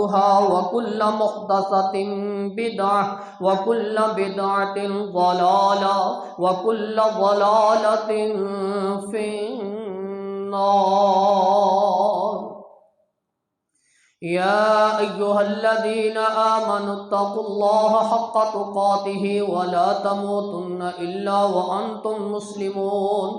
वकुल्ल मुहदसतिन बिदअह वकुल्ल बिदअतिन ज़लाला वकुल्ल ज़लालतिन फिन्नार। या अय्युहल्लज़ीना आमनुत्तक़ुल्लाहा हक़्क़ तुक़ातिही वला तमूतुन्ना इल्ला व अंतुम मुस्लिमून।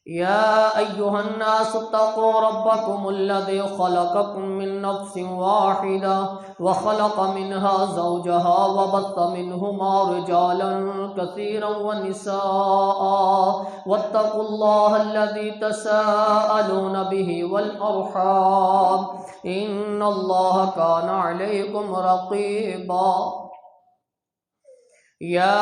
या अय्युहन्नासुत्तक़ू रब्बकुमुल्लज़ी ख़लक़कुम मिन नफ़्सिन वाहिदा व ख़लक़ मिन्हा ज़ौजहा व बस्स मिन्हुमा रिजालन कसीरन व निसाअ वत्तक़ुल्लाहल्लज़ी तसाअलून बिही वल अर्हाम इन्नल्लाहा काना अलैकुम रक़ीबा। या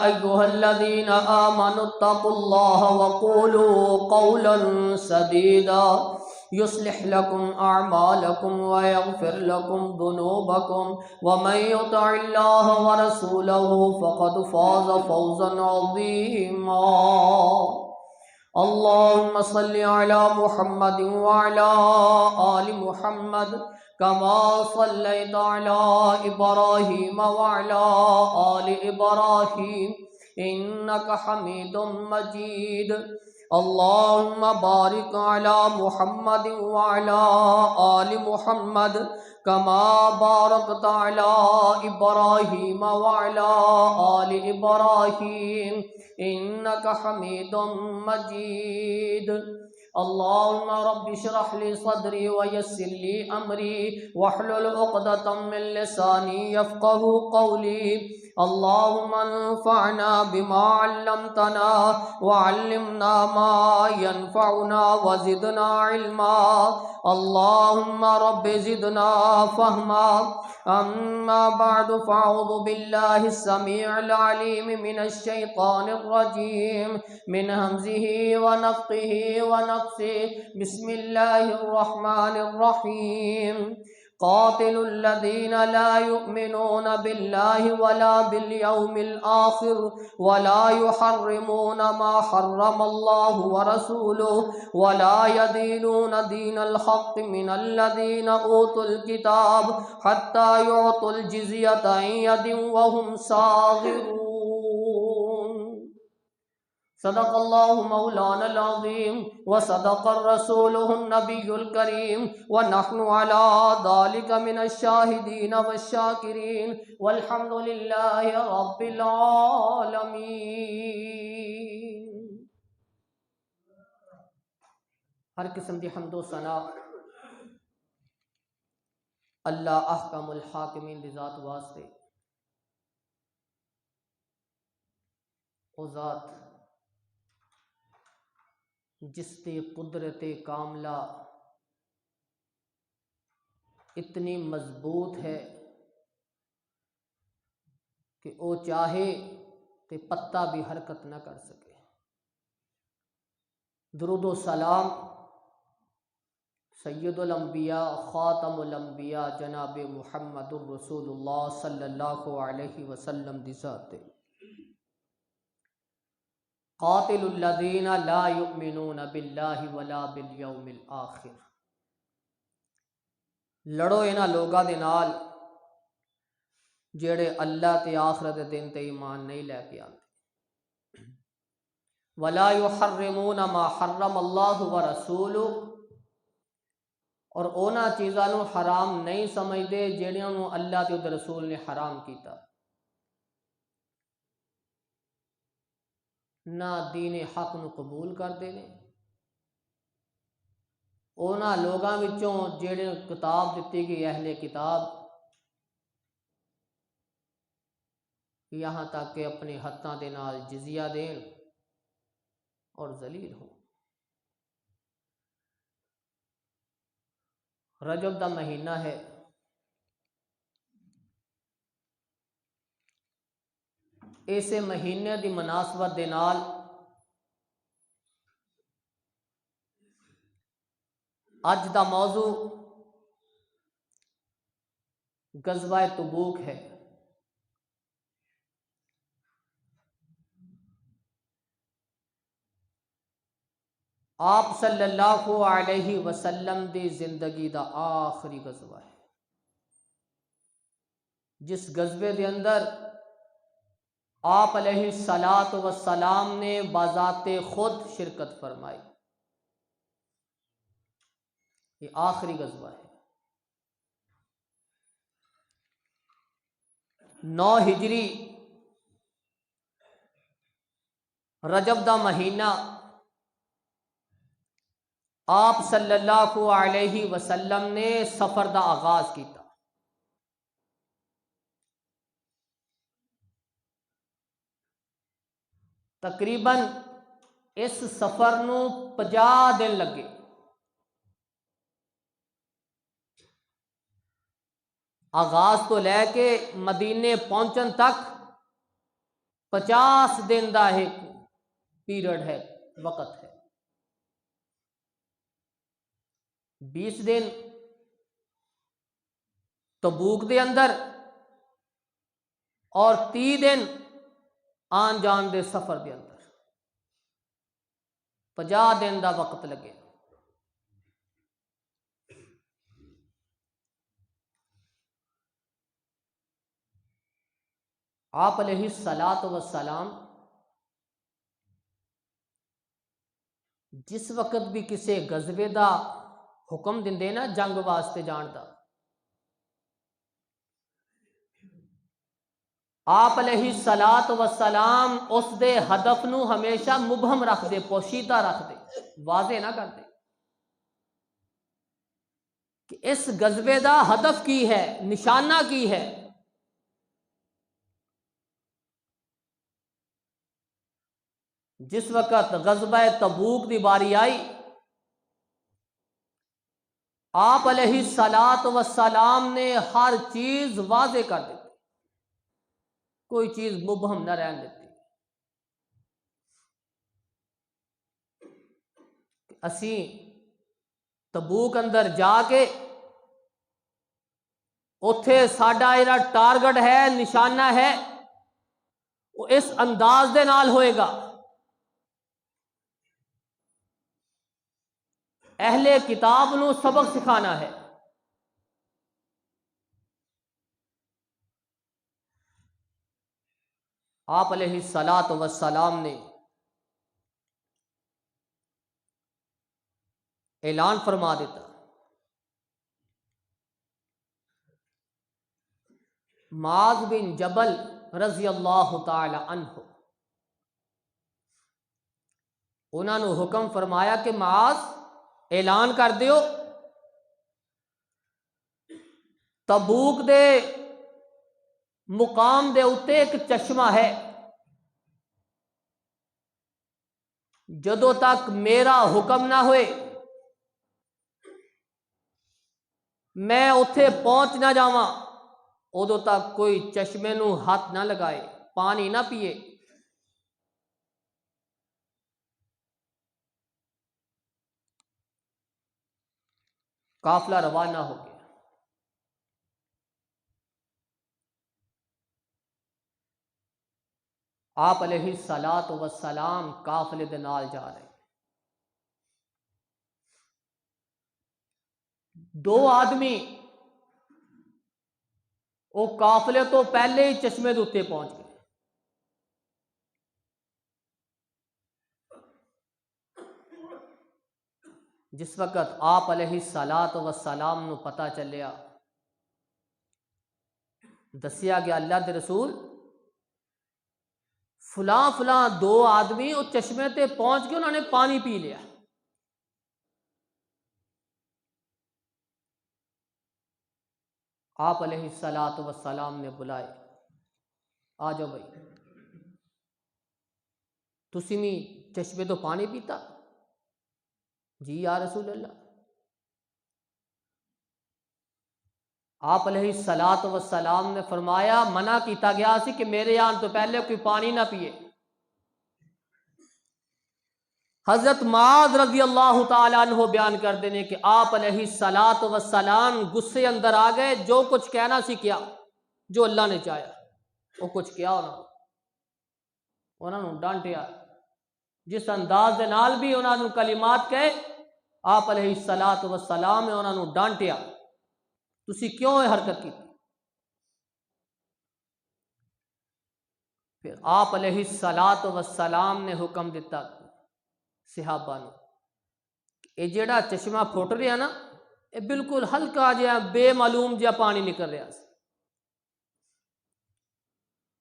अय्युहल्लज़ीना आमनुत्तक़ुल्लाहा वक़ूलू क़ौलन सदीदा युस्लिह लकुम अअमालकुम व यग़फ़िर लकुम ज़ुनूबकुम व मन युतिइल्लाह व रसूलहु फ़क़द फ़ाज़ फ़ौज़न अज़ीमा। अल्लाहुम्मा सल्लि अला मुहम्मदिन व अला आलि मुहम्मद कमा सल्लैता अला इब्राहीम व अला आलि इब्राहीम इन्नका हमीदुम मजीद। अल्लाहुम्मा बारिक अला मुहम्मदिन व अला आलि मुहम्मद कमा बारकता अला इब्राहीम व अला आलि इब्राहीम इन्नका हमीदुम मजीद। अल्लाहुम्मा रब्बि इश्रह ली सदरी व यस्सिर ली अमरी वहलुल उक़दतम मिन लिसानी यफ़क़हू क़ौली। अल्लाहुम्मा अन्फ़अना बिमा अल्लमतना व अल्लिमना मा यनफ़अुना व ज़िदना इल्मा। अल्लाहुम्मा रब्बि ज़िदना फ़हमा। अम्मा बअदु फ़अऊज़ु बिल्लाहिस समीइल अलीम मिनश शैतानिर रजीम मिन हम्ज़िही व नफ़्ख़िही व नफ़्सिही। बिस्मिल्लाहिर रहमानिर रहीम। क़ातिलुल लज़ीना ला युमिनूना बिल्लाहि वला बिल यौमिल आख़िर वला युहर्रिमूना मा हर्रमल्लाहु व रसूलुहु वला यदीनूना दीनल हक़्क़ि मिनल लज़ीना ऊतुल किताब हत्ता युअतुल जिज़्यता अन यदिन व हुम साग़िरून। सदक़ल्लाहु मौलानल अज़ीम व सदक़र रसूलुहुन नबियुल करीम व नहनु अला ज़ालिका मिनश शाहिदीन वश्शाकिरीन वल्हम्दुलिल्लाहि रब्बिल आलमीन। हर किस्म दी हम्दो सना अल्लाह अहकमुल हाकिमीन दी ज़ात वास्ते। ओ ज़ात जिसकी कुदरत कामला इतनी मजबूत है कि वो चाहे तो पत्ता भी हरकत न कर सके। दुरूद सलाम सय्यदुल अंबिया खातमुल अंबिया जनाब मुहम्मदुर रसूलुल्लाह सल्लल्लाहु अलैहि वसल्लम दी ज़ात। क़ातिलुल लज़ीना ला युमिनूना बिल्लाहि वला बिल यौमिल आख़िर। लड़ो इन्हां लोगां दे नाल जेड़े अल्लाह ते आखिरत दे दिन ते ईमान नहीं लैके आते। वला युहर्रिमूना मा हर्रमल्लाहु व रसूलुहु और उन्हां चीज़ां नूं हराम नहीं समझते जिहड़ियां नूं अल्लाह ते उहदे रसूल ने हराम कीता। ना दीन हक नूं कबूल करते हैं। उन्हां लोगां विचों जेड़े किताब दिती गई अहले किताब, यहाँ तक कि अपने हत्थां दे नाल जिजिया देन और जलील हो। रजब दा महीना है। इसे महीने की मुनासबत दे नाल अज दा मौजू गज़वा तबूक है। आप सल्लल्लाहु अलैहि वसल्लम दी जिंदगी दा आखिरी गज़वा है, जिस गज़वे के अंदर आप अलैहिस्सलात वस्सलाम ने बाज़ाते खुद शिरकत फरमाई। ये आखिरी गज़वा है। 9 हिजरी रजब दा महीना आप सल्लल्लाहु अलैहि वसल्लम ने सफ़र दा आगाज़ किया। तकरीबन इस सफ़र नूं 50 दिन लगे। आगाज़ तो लैके मदीने पहुंचन तक 50 दिन का एक पीरियड है, वक़्त है। 20 दिन तबूक दे अंदर और 30 दिन आन जान दे सफ़र के अंदर 50 दिन का वक़्त लगे। आप अलैहिस्सलात वस्सलाम जिस वक़्त भी किसी गज़वे का हुक्म दिंदे ना, जंग वास्ते जान का, आप अलैहिस्सलात वस्सलाम उस दे हदफ नू हमेशा मुबहम रखते, पोशीदा रखते, वाजे ना करते कि इस गज़वे का हदफ की है, निशाना की है। जिस वक़्त ग़ज़वा तबूक की बारी आई, आप अलैहिस्सलात वस्सलाम ने हर चीज़ वाजे कर दी, कोई चीज़ मुबहम न रहने देती। असी तबूक अंदर जाके उत्थे साडा इहड़ा टारगेट है, निशाना है, वो इस अंदाज दे नाल होएगा। अहले किताब नू सबक सिखाना है। आप अलैहिस्सलात वस्सलाम ने ऐलान फरमा देता, माज बिन जबल रज़ी अल्लाह तआला अन्हु, उन्होंने हुक्म फरमाया कि माज ऐलान कर दियो, तबूक दे मुकाम दे उत्ते एक चश्मा है, जदों तक मेरा हुक्म ना होए मैं उत्थे पहुंच ना जावा, उदों तक कोई चश्मे नू हाथ ना लगाए, पानी ना पिए। काफिला रवाना हो गया। आप अलैहिस्सलात वस्सलाम काफिले दे नाल जा रहे। 2 आदमी वो काफिले तो पहले ही चश्मे के उत्ते पहुंच गए। जिस वक़्त आप अलैहिस्सलात वस्सलाम नू पता चलिया, दसिया गया अल्लाह दे रसूल फलां फलां 2 आदमी उस चश्मे ते पहुंच के उन्होंने पानी पी लिया। आप अलैहिस्सलात वस्सलाम ने बुलाए, आ जाओ भाई, तुसी भी चश्मे तो पानी पीता? जी या रसूल अल्लाह। आप अलैहिस्सलात वस्सलाम ने फरमाया, मना किया गया सी कि मेरे आने तो पहले कोई पानी ना पिए। हजरत माद रज़ी अल्लाह तआला अन्हु बयान कर देने कि आप अलैहिस्सलात वस्सलाम गुस्से अंदर आ गए, जो कुछ कहना सी किया, जो अल्लाह ने चाहा वो कुछ किया, उन्होंने डांटिया। जिस अंदाज दे नाल भी उन्होंने कलिमात कहे, आप अलैहिस्सलातु वस्सलाम ने उन्होंने डांटिया, तुसी क्यों ये हरकत की। फिर आप अलैहिस्सलातु वस्सलाम ने हुक्म दिता सहाबा ने, ये जेड़ा चश्मा फुट रहा ना, ये बिल्कुल हल्का जिहा बेमालूम जिहा पानी निकल रहा।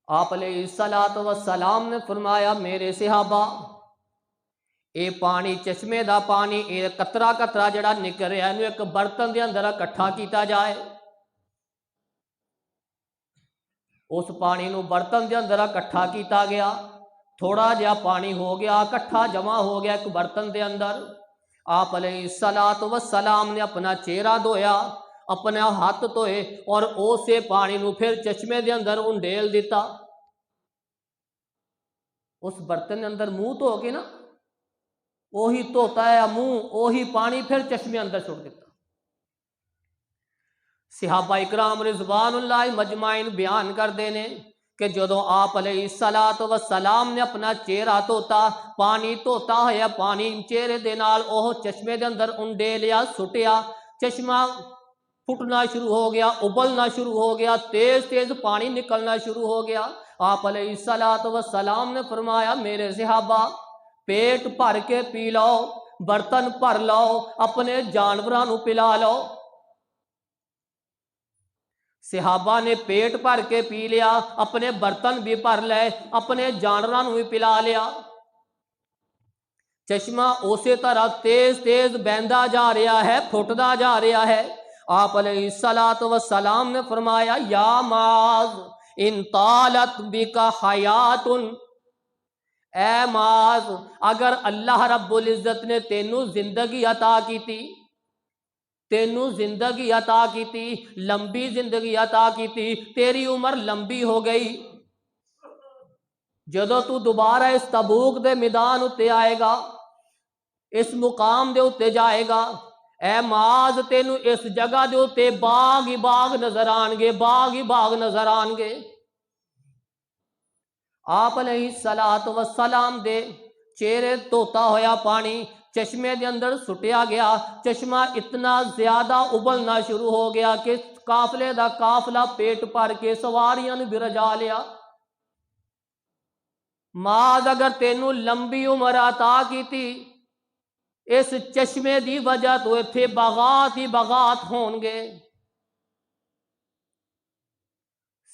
आप अलैहिस्सलातु वस्सलाम ने फरमाया, मेरे सहाबा, ये पानी चश्मे का पानी ये कतरा कतरा जड़ा निकल रहा है, एक बर्तन के अंदर इकट्ठा किया जाए। उस पानी को बर्तन के अंदर इकट्ठा किया गया, थोड़ा जिहा पानी हो गया इकट्ठा जमा हो गया एक बर्तन के अंदर। आप अलैहिस्सलातु वस्सलाम ने अपना चेहरा धोया, अपना हाथ धोए और उसे पानी को फिर चश्मे के अंदर उंडेल दिता। उस बर्तन के अंदर मुंह धो के ना, ओही धोता है मुंह, ओही पानी फिर चश्मे अंदर छुट दिता। सहाबा इकराम रिज़वानुल्लाह मजमाइन बयान करते हैं कि जदों आप अलैहिस्सलातु वस्सलाम ने अपना चेहरा धोता, पानी धोता होया पानी चेहरे दे नाल ओह चश्मे के अंदर उंडेलिया सुटिया, चश्मा फुटना शुरू हो गया, उबलना शुरू हो गया, तेज तेज पानी निकलना शुरू हो गया। आप अलैहिस्सलातु वस्सलाम ने फरमाया, मेरे सहाबा, पेट भर के पी लो, बर्तन भर लो, अपने जानवरों को पिला लो। सहाबा ने पेट भर के पी लिया, अपने बर्तन भी भर ले, अपने जानवरों को भी पिला लिया। चश्मा उसे तरह तेज तेज बहता जा रहा है, फुटता जा रहा है। आप अलैहिस्सलातु वस्सलाम ने फरमाया, या माज इन तालत बिका हयातुन, ए माज, अगर अल्लाह रब्बुल इज्जत ने तेनू जिंदगी अता की थी, तेनू जिंदगी अता की थी, लंबी जिंदगी अता की थी, तेरी उम्र लंबी हो गई, जदों तू दोबारा इस तबूक दे मैदान उत्ते आएगा, इस मुकाम दे उत्ते जाएगा, ए माज, तेनू इस जगह दे उत्ते बाग ही बाग नजर आएंगे, बाग ही बाग नजर आएंगे। आप अलैहिस्सलातु वस्सलाम दे चेहरे धोता होया पानी चश्मे के अंदर सुटिया गया, चश्मा इतना ज्यादा उबलना शुरू हो गया कि काफले का काफला पेट भर के सवारियां ने भी रजा लिया। माज, अगर तेनू लंबी उम्र अता की थी, इस चश्मे की वजह तो इत्थे बागात ही बागात होंगे।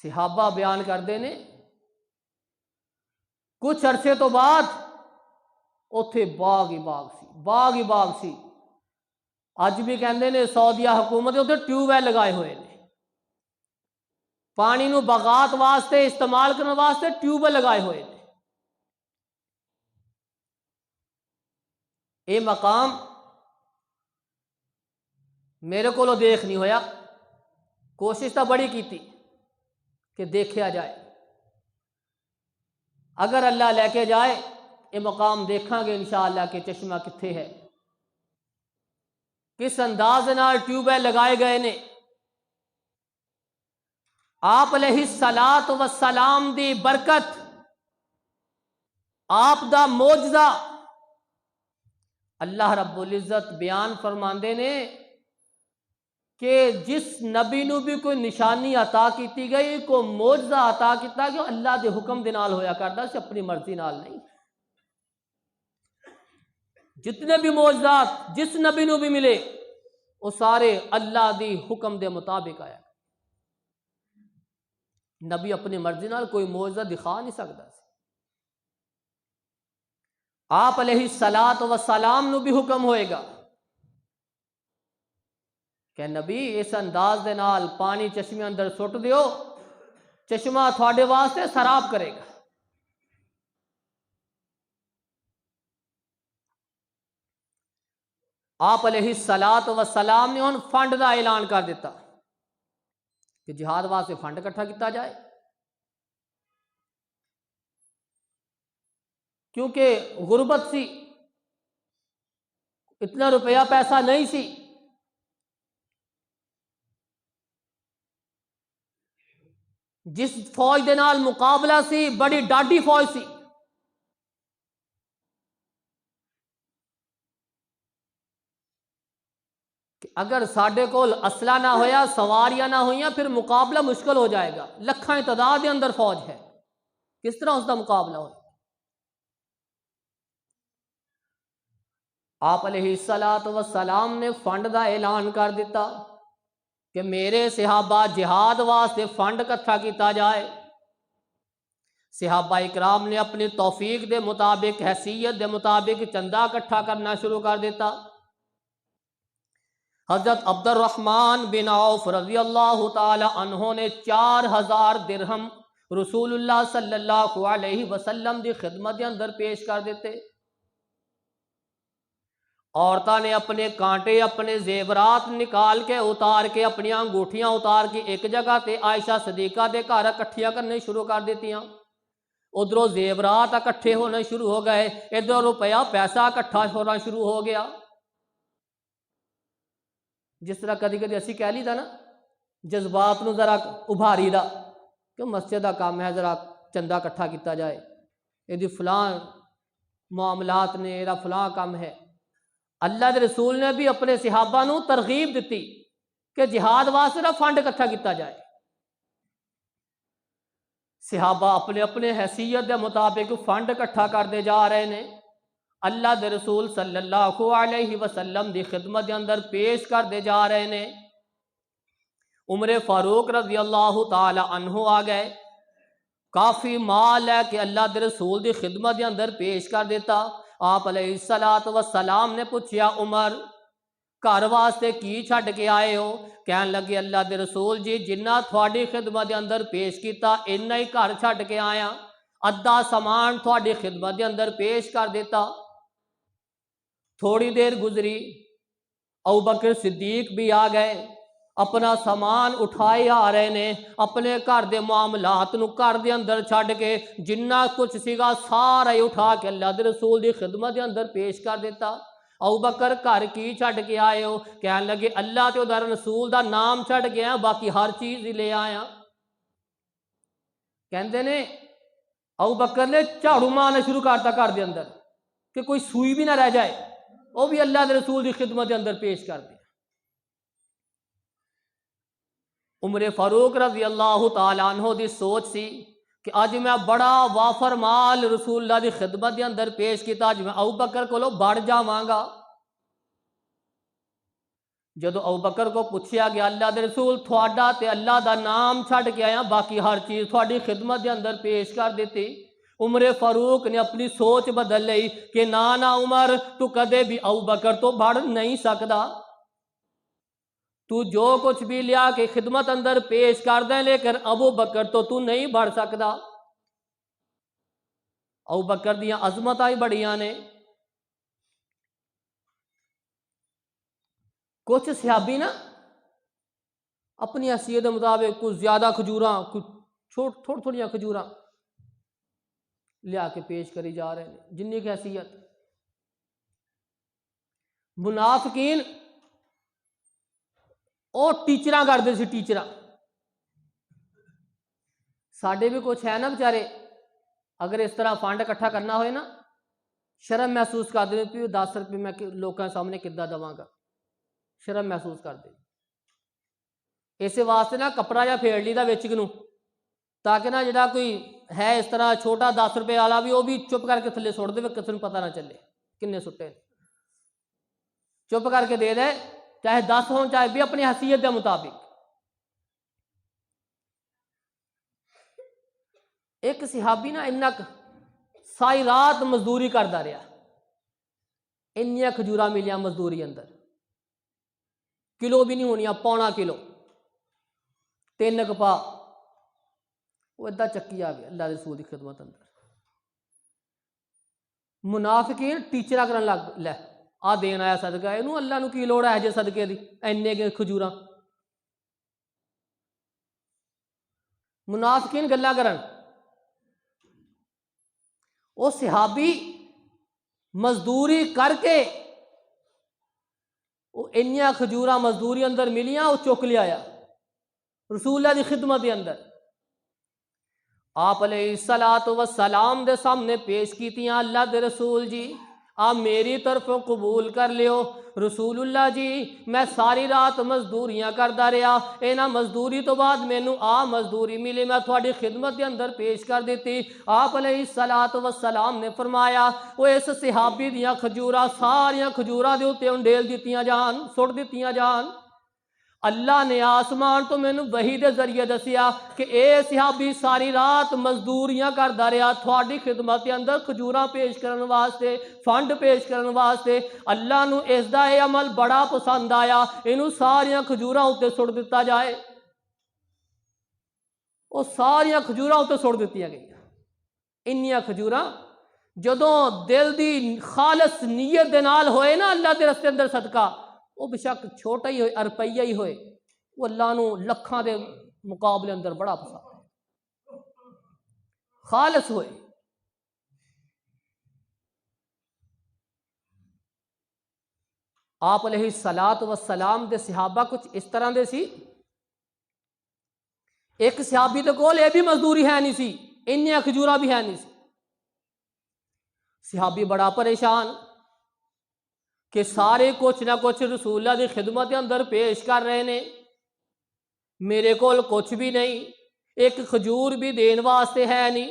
सहाबा बयान करते ने, कुछ अरसे तो बाद उत्थे बाग ही बाग सी, बाग ही बाग सी। अज भी कहते हैं सऊदिया हुकूमत उत्थे ट्यूबवैल लगाए हुए ने, पानी नू बागात वास्ते इस्तेमाल करने वास्ते ट्यूबवैल लगाए हुए ने। ये मकाम मेरे को देख नहीं होया, कोशिश तो बड़ी की कि देखा जाए, अगर अल्लाह लेके जाए ये मकाम देखांगे इंशाअल्लाह कि चश्मा कित्थे है, किस अंदाज नाल ट्यूबवैल लगाए गए ने। आप अलैहिस्सलातु वस्सलाम दी बरकत, आप दा मोजज़ा, अल्लाह रब्बुल इज्जत बयान फरमांदे ने कि जिस नबी नू भी कोई निशानी अता की गई, को मोजज़ा अता किया गया, अल्लाह के हुक्म दे नाल होया करदा सी, अपनी मर्जी नाल नहीं। जितने भी मोजज़ात जिस नबी नू भी मिले वो सारे अल्लाह दी हुक्म दे मुताबिक आया। नबी अपनी मर्जी नाल कोई मोजज़ा दिखा नहीं सकता। आप अलैहिस्सलातु वस्सलाम नू भी हुक्म होएगा कि नबी इस अंदाज दे नाल पानी चश्मे अंदर सुट दियो, चश्मा थोड़े वास्ते सराब करेगा। आप अलैहिस्सलातु वस्सलाम ने उन फंड का ऐलान कर दिता कि जिहाद वास्ते फंड इकट्ठा किया जाए, क्योंकि गुरबत सी, इतना रुपया पैसा नहीं सी। जिस फौज के नाल मुकाबला सी बड़ी डाढ़ी फौज सी, अगर साढ़े कोल असला ना होया, सवारियां ना होइया, फिर मुकाबला मुश्किल हो जाएगा। लखां तादाद के अंदर फौज है, किस तरह उसका मुकाबला हो। आप अलैहिस्सलातु वस्सलाम ने फंड का ऐलान कर दिता कि मेरे सहाबा जिहाद वास्ते फंड इकट्ठा किया जाए। सहाबा इकराम ने अपनी तौफीक के मुताबिक, हैसियत के मुताबिक चंदा इकट्ठा करना शुरू कर दिता। हजरत अब्दुर्रहमान बिन औफ रज़ी अल्लाह ताला अन्हो ने 4000 दिरहम रसूलुल्लाह सल्लल्लाहु अलैहि वसल्लम की खिदमत के अंदर पेश कर दिते। औरतां ने अपने कांटे, अपने जेवरात निकाल के उतार के, अपनी अंगूठियां उतार के एक जगह ते आयशा सदीका के घर इकट्ठियां करने शुरू कर दित्तियां। उधरों जेवरात इकट्ठे होने शुरू हो गए, इधरों रुपया पैसा इकट्ठा होना शुरू हो गया। जिस तरह कभी कभी असी कह लीदा ना, जज्बात नूं जरा उभारी दा कि मस्जिद का काम है, जरा चंदा इकट्ठा किया जाए, यदि फलां मामलात ने, यदा फलां काम है। अल्लाह के रसूल ने भी अपने सहाबा नूं तरगीब दी कि जिहाद वास्ते ना फंड इकट्ठा किया जाए। सहाबा अपने अपने हैसियत के मुताबिक फंड इकट्ठा करते जा रहे हैं। अल्लाह के रसूल सल्लल्लाहु अलैहि वसल्लम की खिदमत के अंदर पेश करते जा रहे हैं। उमर फारूक रज़ी अल्लाह ताला अन्हु आ गए, काफ़ी माल है कि अल्लाह के रसूल की खिदमत के अंदर पेश कर देता। आप अलैहिस्सलातु वस्सलाम ने पूछा, उमर घर वास्ते की छड्ड के आए हो? कहन लगे, अल्लाह के रसूल जी, जिन्ना थोड़ी खिदमत के अंदर पेश किया, इन्ना ही घर छड्ड के आया, अद्धा समान थोड़ी खिदमत के अंदर पेश कर देता। थोड़ी देर गुजरी, अबू बकर सिद्दीक भी आ गए, अपना समान उठाए आ रहे ने, अपने घर के मामलात नूं घर के अंदर छड्ड के जिन्ना कुछ सीगा सारा ही उठा के अल्लाह के रसूल की खिदमत के अंदर पेश कर देता। अबू बकर, घर की छड्ड के आए हो? कहन लगे, अल्लाह ते उहदा रसूल का नाम छड्ड के आया, बाकी हर चीज़ ही ले आया। कहते ने अबू बकर ने झाड़ू मारना शुरू करता घर के अंदर कि कोई सूई भी ना रह जाए, वह भी अल्लाह के रसूल की खिदमत के अंदर पेश कर दे। उमर फारूक रज़ी अल्लाह तआला अन्हु दी सोच सी कि अज मैं बड़ा वाफर माल रसूलुल्लाह की खिदमत के अंदर पेश किया, अज मैं अबू बकर कोलों बढ़ जावांगा। जदों अबू बकर को पूछा गया, अल्लाह के रसूल थोड़ा ते अल्लाह का नाम छड्ड के आया, बाकी हर चीज़ थोड़ी खिदमत के अंदर पेश कर दी। उमर फारूक ने अपनी सोच बदल ली कि ना ना उमर, तू कदे भी अबू बकर तो बढ़ नहीं सकता। तू जो कुछ भी लिया के खिदमत अंदर पेश कर दे, लेकिन अबू बकर तो तू नहीं बढ़ सकता। अबू बकर दियां अजमत ही बड़ियां ने। कुछ सहाबी ना अपनी हैसियत के मुताबिक कुछ ज्यादा खजूरा, कुछ थोड़ी थोड़ियां खजूरा लिया के पेश करी जा रहे हैं, जिन्नी की हैसियत। मुनाफिकीन वो टीचर करते सी, टीचर साढ़े भी कुछ है ना बेचारे, अगर इस तरह फंड इकट्ठा करना हो ना, शर्म महसूस करते हैं कि 10 रुपये मैं लोगों के सामने किद्दां देवांगा, शर्म महसूस करते। इस वास्ते ना कपड़ा या फेड़ लीदा विच नूं, ताकि ना जिहड़ा कोई है इस तरह छोटा 10 रुपये वाला भी, वो भी चुप करके थले सुट दे, किसी को पता ना चले किन्ने सुट्टे, चुप करके दे दे, चाहे 10 हो चाहे भी, अपनी हैसियत के मुताबिक। एक सहाबी ना इन्ना सारी रात मजदूरी करता रहा, इन्निया खजूरा मिलिया मजदूरी अंदर, किलो भी नहीं होनिया, पौना किलो, 3 कपा, वो इदा चक्की आ गया अल्लाह के रसूल की खिदमत अंदर। मुनाफिकीन टीचर करन लग लै, आ देन आया सदका, इनू अल्लाह नू की लोड़ है जे सदके दी, इन्ने के खजूरा। मुनाफिकीन गल्लां करन। वो सहाबी मजदूरी करके वो इन्नियां खजूरा मजदूरी अंदर मिलियां, वो चुक लिया रसूलुल्लाह की खिदमत के अंदर। आप अलैहिस्सलातु वस्सलाम दे सामने पेश कीतियां, अल्लाह दे रसूल जी आप मेरी तरफों कबूल कर लियो। रसूलुल्लाह जी मैं सारी रात मजदूरियां करता रहा, इन्हां मजदूरी तो बाद मैनू आ मजदूरी मिली, मैं थोड़ी खिदमत के अंदर पेश कर दी। आप अलैहिस्सलातु वस्सलाम ने फरमाया वो इस सहाबी दियां खजूरां सारियां खजूरां दे उत्ते उंडेल दित्तियां जान, सुट दित्तियां जान। अल्लाह ने आसमान तो मैनू वही दे जरिए दसिया कि ए सहाबी सारी रात मजदूरियां करता रहा, थोड़ी खिदमत के अंदर खजूरां पेश करने वास्ते, फंड पेश करने वास्ते। अल्लाह नू इसदा यह अमल बड़ा पसंद आया, इनू सारियां खजूरां उत्ते सुट दिता जाए। वो सारियां खजूरां उत्ते सुट दित्तियां गई। इन्नियां खजूरां जदों दिल की खालस नीयत दे नाल होए ना अल्लाह के रस्ते अंदर सदका, वो बेशक छोटा ही हो रुपया ही होए, वो अल्लाह नू लखां दे मुकाबले अंदर बड़ा पसंद है, खालस होए। आप अलैहिस्सलातु वस्सलाम दे सहाबा कुछ इस तरह दे सी। एक सहाबी दे कोल यह भी मजदूरी है नहीं सी, इन्नियां खजूरां भी है नहीं सी। सहाबी बड़ा परेशान कि सारे कुछ ना कुछ रसूलुल्लाह की खिदमत के अंदर पेश कर रहे ने, मेरे कोल कुछ भी नहीं, एक खजूर भी देन वास्ते है नहीं,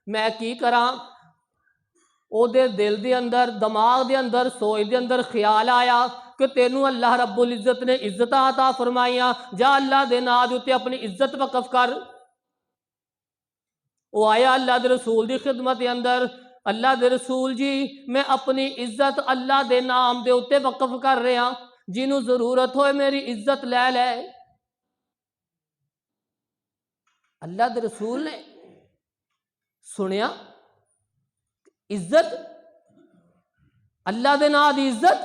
मैं की करा। ओदे दिल दे अंदर दिमाग दे अंदर सोच दे अंदर ख्याल आया कि तेनू अल्लाह रब्बुल इज्जत ने इज्जत अता फरमाइया, जा अल्लाह दे नां दे उत्ते अपनी इज्जत वकफ कर। वो आया अल्लाह दे रसूल की खिदमत के अंदर, अल्लाह दे रसूल जी मैं अपनी इज्जत अल्लाह दे नाम दे उत्ते वकफ कर रहा, जिन्हों जरूरत होए मेरी इज्जत लै लै। अल्लाह दे रसूल ने सुनिया इज्जत, अल्लाह दे नाम की इज्जत।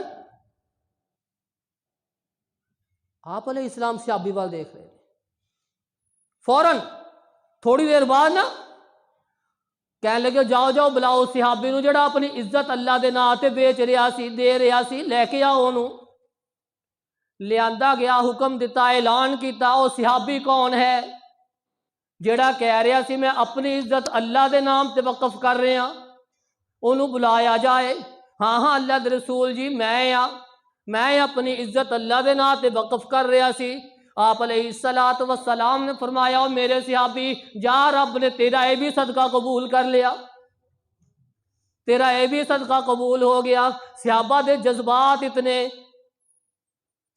आप अलैहिस्सलाम सहाबी वाल देख रहे, फौरन थोड़ी देर बाद ना कह लगे जाओ जाओ बुलाओ सहाबी नूं जिहड़ा अपनी इज्जत अल्लाह दे नाम ते बेच रहा सी, दे रहा सी, लैके आओ ओनू। लियांदा गया, हुक्म दिता, ऐलान किया, वो सहाबी कौन है जिहड़ा कह रहा सी मैं अपनी इज्जत अल्लाह दे नाम ते वकफ कर रहा, ओनू बुलाया जाए। हाँ हाँ अल्लाह दे रसूल जी मैं अपनी इज्जत अल्लाह दे नाम ते वकफ कर रहा सी। आप अलैहिस्सलातु वस्सलाम ने फरमाया मेरे सहाबी जा, रब ने तेरा यह भी सदका कबूल कर लिया, तेरा यह भी सदका कबूल हो गया। सहाबा दे जज्बात इतने,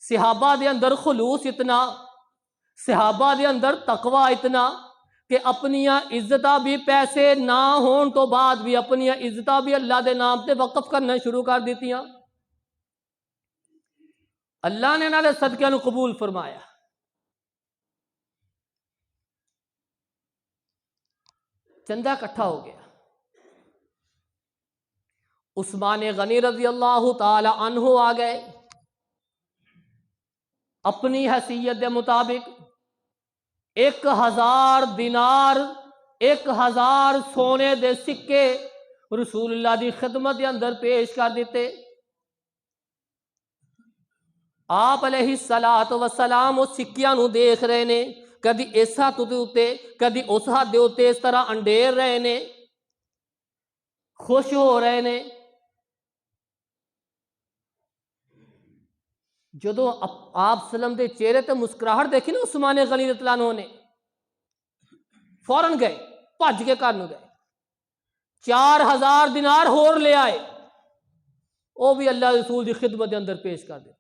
सहाबा दे अंदर खुलूस इतना, सहाबा दे अंदर तकवा इतना कि अपनिया इज्जत भी पैसे ना होने तो बाद भी अपनिया इज्जत भी अल्लाह के नाम से वकफ करना शुरू कर दित्तियां। अल्लाह ने इन्होंने सदक़े नूं कबूल फरमाया। चंदा इकट्ठा हो गया। उस्मान गनी रजी अल्लाह ताला अन्हु आ गए, अपनी हैसियत के मुताबिक 1000 दिनार 1000 सोने दे सिक्के रसूलुल्लाह की खिदमत के अंदर पेश कर दिते। आप अलैहिस्सलातु वस्सलाम उस सिक्कियां नूं देख रहे ने, कभी इस हथ के उत्ते कभी उस हथ के उत्ते इस तरह अंडेर रहे ने, खुश हो रहे ने। जदों आप सलम के चेहरे ते मुस्कुराहट देखी ना उस्मान गनी रज़ियल्लाहु अन्हु ने, फौरन गए, भज के घर नूं गए, 4000 दिनार होर ले आए, वो भी अल्लाह रसूल की खिदमत के अंदर पेश कर देते।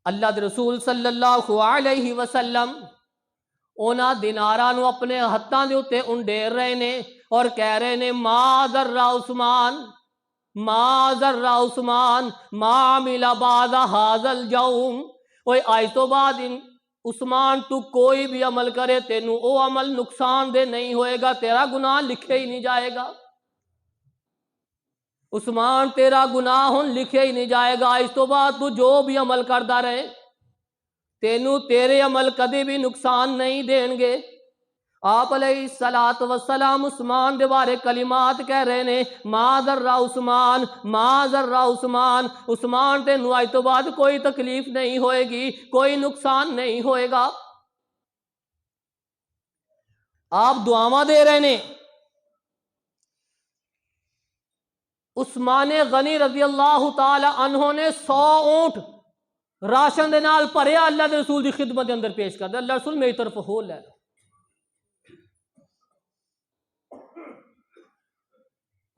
अल्लाह दे रसूल सल्लल्लाहु अलैहि वसल्लम उन्हां दिनारां नूं अपने हत्थां दे उत्ते उंडेर रहे ने और कह रहे ने माज़र्रा उस्मान, माज़र्रा उस्मान, मामिला बाज़ा हाज़ल जौम। ओए आज तो बाद उस्मान तू कोई भी अमल करे तेनू वो अमल नुकसान दे नहीं होएगा, तेरा गुनाह लिखे ही नहीं जाएगा। उस्मान तेरा गुनाह हुण लिखे ही नहीं जाएगा, इस तो बाद तू जो भी अमल करता रहे तेनू तेरे अमल कभी भी नुकसान नहीं देंगे। आप अलैहिस्सलातु वस्सलाम उस्मान दे बारे कलिमात कह रहे ने माज़र्रा उस्मान, माज़र्रा उस्मान, उस्मान तेनू आज तो बाद कोई तकलीफ नहीं होएगी, कोई नुकसान नहीं होएगा। आप दुआवां दे रहे ने, उस्मान गनी रजी अल्लाह ताला अन्हो ने 100 ऊंट राशन दे नाल भरे अल्लाह के रसूल की खिदमत के अंदर पेश कर दिया। अल्लाह रसूल मेरी तरफ हो लै।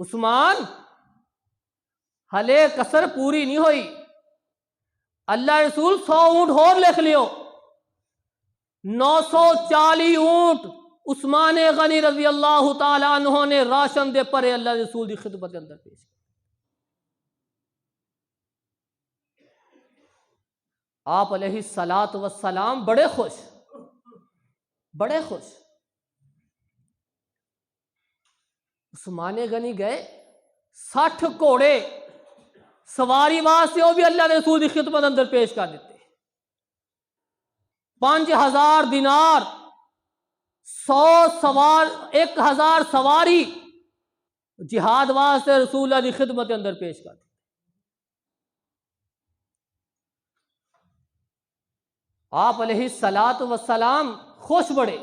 उस्मान हले कसर पूरी नहीं हुई, अल्लाह रसूल 100 ऊंट होर लिख लियो। 940 ऊंट उस्मान गनी रजी अल्लाह ताला अन्हो ने राशन दे परे अल्लाह रसूल की खिदमत के अंदर पेश। आप अलैहिस्सलात वस्सलाम बड़े खुश, बड़े खुश। उस्मान गनी गए 60 घोड़े सवारी वास्ते वो भी अल्लाह के रसूल की खिदमत अंदर पेश कर देते। 5000 दिनार, 100 सवार, 1000 सवारी जिहाद वास्ते रसूल की खिदमत के अंदर पेश कर देते। आप अलैहिस्सलात वस्सलाम खुश बड़े,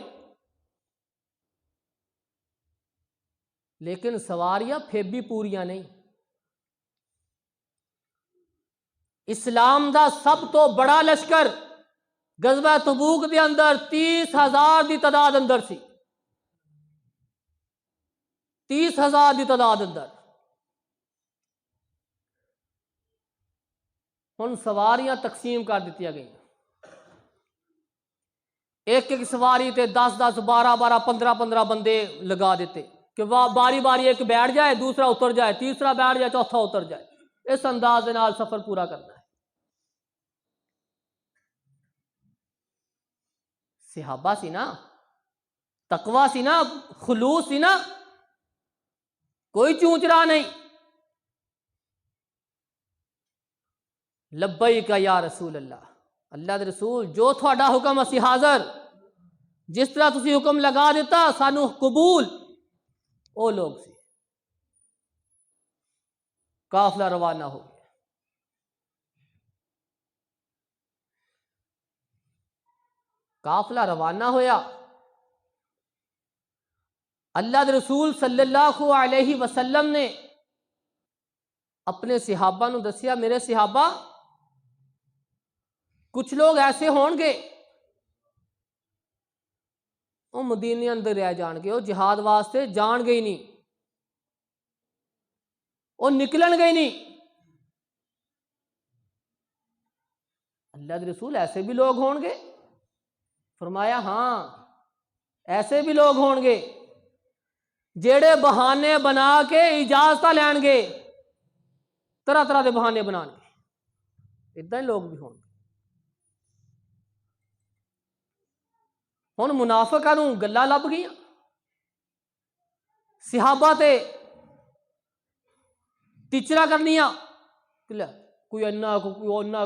लेकिन सवारियां फिर भी पूरियां नहीं। इस्लाम का सब तो बड़ा लश्कर गज़वा तबूक के अंदर 30,000 की तादाद अंदर सी। 30,000 की तादाद अंदर हुण सवारियां तकसीम कर दी गई। एक एक सवारी ते 10-10, 12-12, 15-15 बंदे लगा देते कि बारी बारी एक बैठ जाए, दूसरा उतर जाए, तीसरा बैठ जाए, चौथा उतर जाए। इस अंदाज के नाल सफर पूरा करना है। सिहाबा सी ना, तकवा सी ना, खुलूस सी ना, कोई चूंचरा नहीं। लब्बैक या रसूल अल्लाह, अल्लाह दे रसूल जो थोड़ा हुक्म असी हाज़र, जिस तरह तुसी हुक्म लगा दिता सानू कबूल। वो लोग सी। काफिला रवाना हो गया। काफिला रवाना होया। अल्लाह दे रसूल सल्लल्लाहु अलैहि वसल्लम ने अपने सिहाबा नू दसिया, मेरे सिहाबा कुछ लोग ऐसे होंगे वो मदीने अंदर रह जाएंगे, वो जिहाद वास्ते जान गई नहीं, वो निकलन गई नहीं। अल्लाह के रसूल ऐसे भी लोग होंगे? फरमाया हाँ, ऐसे भी लोग होंगे जेड़े बहाने बना के इजाजत लैणगे, तरह तरह के बहाने बनाएंगे। इदा ही लोग भी होंगे। हुण मुनाफिकां नूं गल्लां लभ गईयां, सिहाबा ते टीचरा करनियां, कोई इन्ना कोई उन्ना,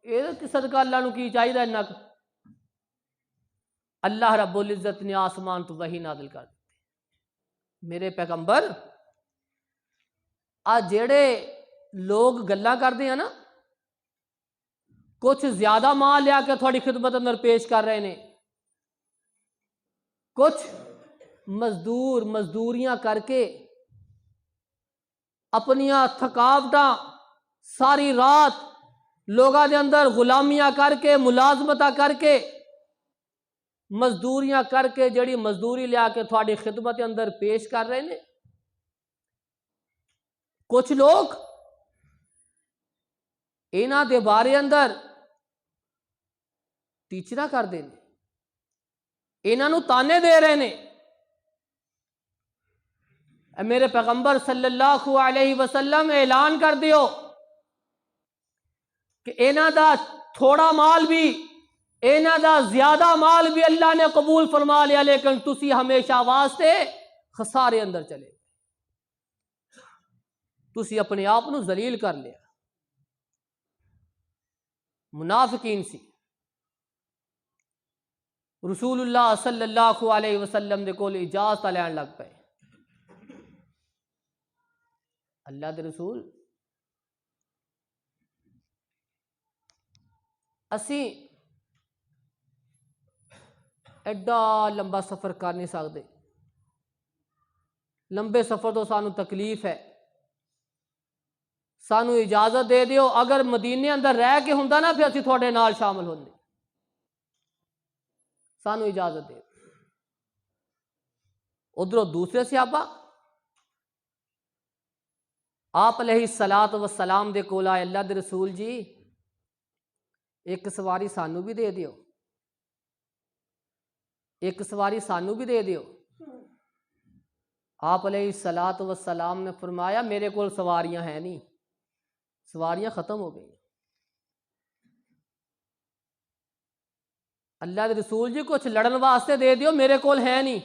ये सदका अल्लाह नूं की चाहिदा इन्ना। अल्लाह रब्बुल इज्जत ने आसमान तो वही नादिल कर दी। मेरे पैगंबर आ जेड़े लोग गल्लां करते हैं ना, कुछ ज्यादा माल लिया के थोड़ी खिदमत अंदर पेश कर रहे हैं, कुछ मजदूरियां करके अपनिया थकावटा सारी रात लोगों के अंदर गुलामियां करके, मुलाजमता करके, मजदूरियां करके जड़ी मजदूरी लिया के थोड़ी खिदमत के अंदर पेश कर रहे हैं। कुछ लोग इन्हां दे बारे अंदर टीचरा करते हैं, इन्हां नूं ताने दे रहे हैं। मेरे पैगंबर सल्लल्लाहु अलैहि वसल्लम ऐलान कर दियो कि इन्हां दा थोड़ा माल भी, इन्हां दा ज्यादा माल भी अल्लाह ने कबूल फरमा लिया, लेकिन तुसी हमेशा वास्ते खसारे अंदर चले, तुसी अपने आप नूं जलील कर लिया। मुनाफिकीन सी। रसूलुल्लाह सल्लल्लाहु अलैहि वसल्लम दे कोल इजाजत लैण लग पे। अल्लाह दे रसूल असी एडा लंबा सफर कर नहीं सकते, लंबे सफर तो सानू तकलीफ है, सानू इजाजत दे दियो, अगर मदीने अंदर रह के हुंदा ना फिर असीं तुहाडे नाल शामिल होंदे, सानू इजाजत दे। उधरों दूसरे सहाबा आप अलैहिस्सलात वस्सलाम दे कोल आए, अल्लाह दे रसूल जी एक सवारी सानू भी दे दियो, एक सवारी सानू भी दे दियो। आप अलैहिस्सलात वस्सलाम ने फरमाया मेरे कोल सवारियां हैं नहीं, सवारियां खत्म हो गई। अल्लाह के रसूल जी कुछ लड़न वास्ते दे दियो, मेरे कोल है नहीं,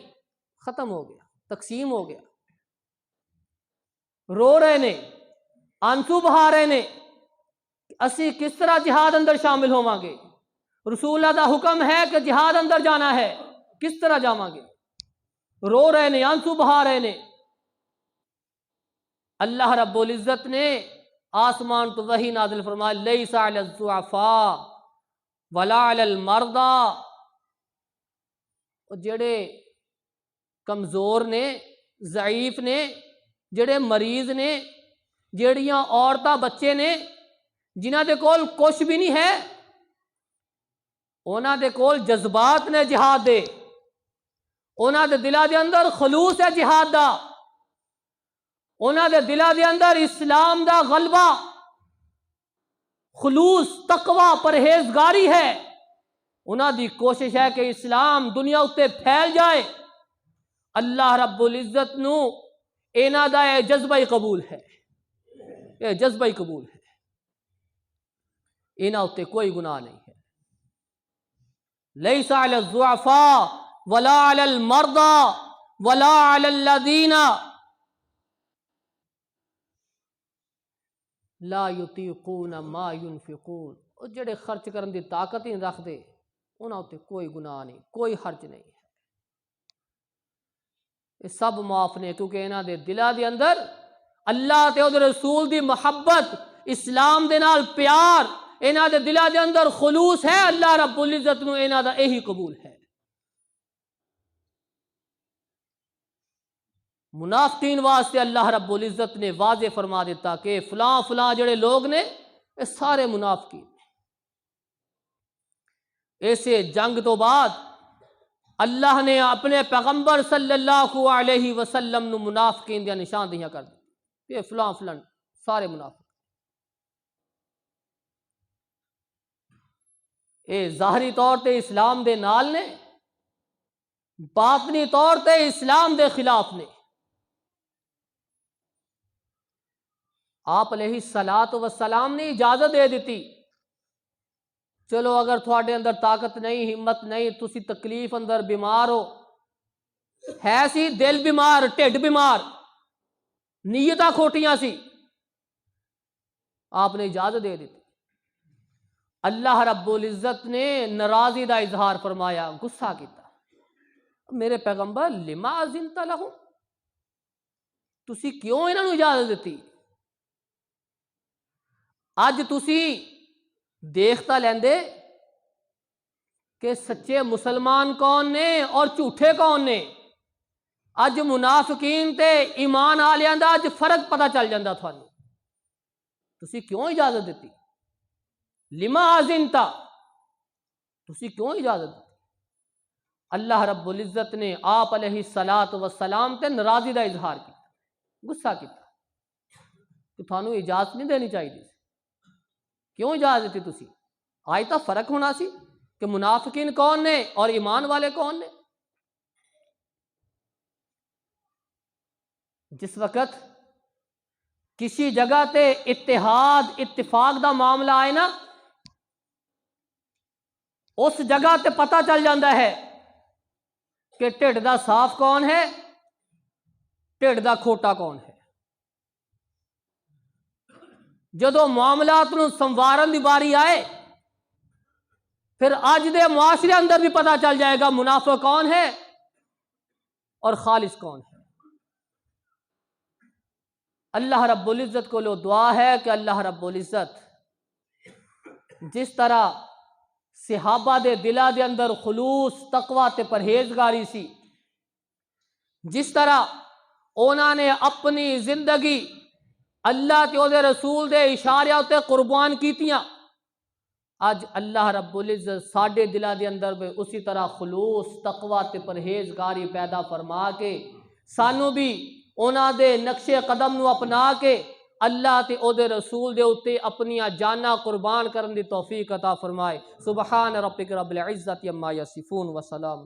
खत्म हो गया, तकसीम हो गया। रो रहे ने, आंसू बहा रहे ने, असी किस तरह जिहाद अंदर शामिल होवांगे, रसूल दा हुक्म है कि जिहाद अंदर जाना है, किस तरह जावांगे। रो रहे ने, आंसू बहा रहे ने। अल्लाह रब्बुल इज्जत ने आसमान तो वही नाजिल फरमाया, लैसा अलल ज़ुअफ़ा वला अलल मर्दा, जेड़े कमजोर ने, ज़ईफ ने, जेड़े मरीज ने, जेड़ियां औरतां बच्चे ने जिन्हां दे कोल कुछ भी नहीं है, उन्हां दे कोल जज्बात ने जिहाद दे, उन्हां दे दिलां दे अंदर खलूस है जिहाद दा, उन्हां दे दिलां दे अंदर इस्लाम दा गलबा, खलूस, तकवा, परहेजगारी है। उन्हां दी कोशिश है कि इस्लाम दुनिया उत्ते फैल जाए। अल्लाह रब्बुल इज्जत नू इन्हां दा यह जज्बा ही कबूल है, यह जज्बा ही कबूल है, इन्हां उत्ते कोई गुनाह नहीं है। लैसा अलल ज़ुअफ़ा वला अलल मर्दा वला अलल लज़ीना ला युतीक़ून मा युनफ़िक़ून, और जेड़े खर्च करने की ताकत ही नहीं रखते, उन्हां उत्ते कोई गुनाह नहीं, कोई हर्ज नहीं है। ये सब माफ ने, क्योंकि इन्हां दे दिलां दे अंदर अल्लाह ते उहदे रसूल दी मुहब्बत, इस्लाम दे नाल प्यार, इन्हां दे दिलां दे अंदर खुलूस है। अल्लाह रब्बुल इज्जत नू इन्हां दा यही कबूल है। मुनाफिकीन वास्ते अल्लाह रब्बुल इज्जत ने वाज़े फरमा दिता कि फलां फलां जेड़े लोग ने ये सारे मुनाफिकीन। ऐसे जंग तो बाद अल्लाह ने अपने पैगंबर सल्लल्लाहु अलैहि वसल्लम नू मुनाफिकीन दी निशानदियां कर दी, ये फलां फलां सारे मुनाफिक। ये ज़ाहरी तौर पर इस्लाम दे नाल ने, बातनी तौर पर इस्लाम दे खिलाफ ने। आप अलैहिस्सलातु वस्सलाम ने इजाजत दे दी, चलो अगर थोड़े अंदर ताकत नहीं, हिम्मत नहीं, तुसी तकलीफ अंदर बीमार हो, है सी दिल बीमार, ढिड बीमार, नीयतां खोटियां सी, आपने इजाजत दे दी। अल्लाह रब्बुल इज्जत ने नाराजी का इजहार फरमाया, गुस्सा किया, मेरे पैगंबर लिमा अज़िनता लहुम, तुसी क्यों इन्हां नूं इजाजत दी। अज तुसी देखता लेंदे कि सच्चे मुसलमान कौन ने और झूठे कौन ने। अज मुनाफिकीन ते ईमान आलियां दा अज फर्क पता चल जाता थानू। तुसी क्यों इजाजत दी, लिमा अज़िनता, तुसी क्यों इजाजत दी। अल्लाह रब्बुल इज्जत ने आप अलैहिस्सलातु वस्सलाम ते नाराजी का इजहार किया, गुस्सा किया कि थानू इजाजत नहीं देनी चाहिए, क्यों इजाजत दी तुसी। आज तो फर्क होना सी कि मुनाफिकीन कौन ने और ईमान वाले कौन ने। जिस वक्त किसी जगह ते इत्तेहाद इत्तिफाक का मामला आए ना, उस जगह ते पता चल जाता है कि ढिड दा साफ कौन है, ढिड दा खोटा कौन है। जदों मामलात नूं संवारन दी बारी आए, फिर अज दे मुआशरे अंदर भी पता चल जाएगा मुनाफिक कौन है और खालिस कौन है। अल्लाह रब्बुल इज्जत को लो दुआ है कि अल्लाह रब्बुल इज्जत जिस तरह सहाबा दे दिला दे अंदर खुलूस, तकवा ते परहेजगारी सी, जिस तरह उन्होंने अपनी जिंदगी अल्लाह ते ओदे रसूल दे इशारे उत्ते कुर्बान कीतियां। अज अल्लाह रब्बुल इज्जत साडे दिलों के अंदर भी उसी तरह खलूस तकवा ते परहेजगारी पैदा फरमा के सानू भी उन्हां दे नक्शे कदम नू अपना के अल्लाह ते ओदे रसूल दे उत्ते अपनियां जाना कुर्बान करने की तौफीक अता फरमाए। सुबहान रब्बिक रब्बिल इज्जति अम्मा यसिफून व सलाम।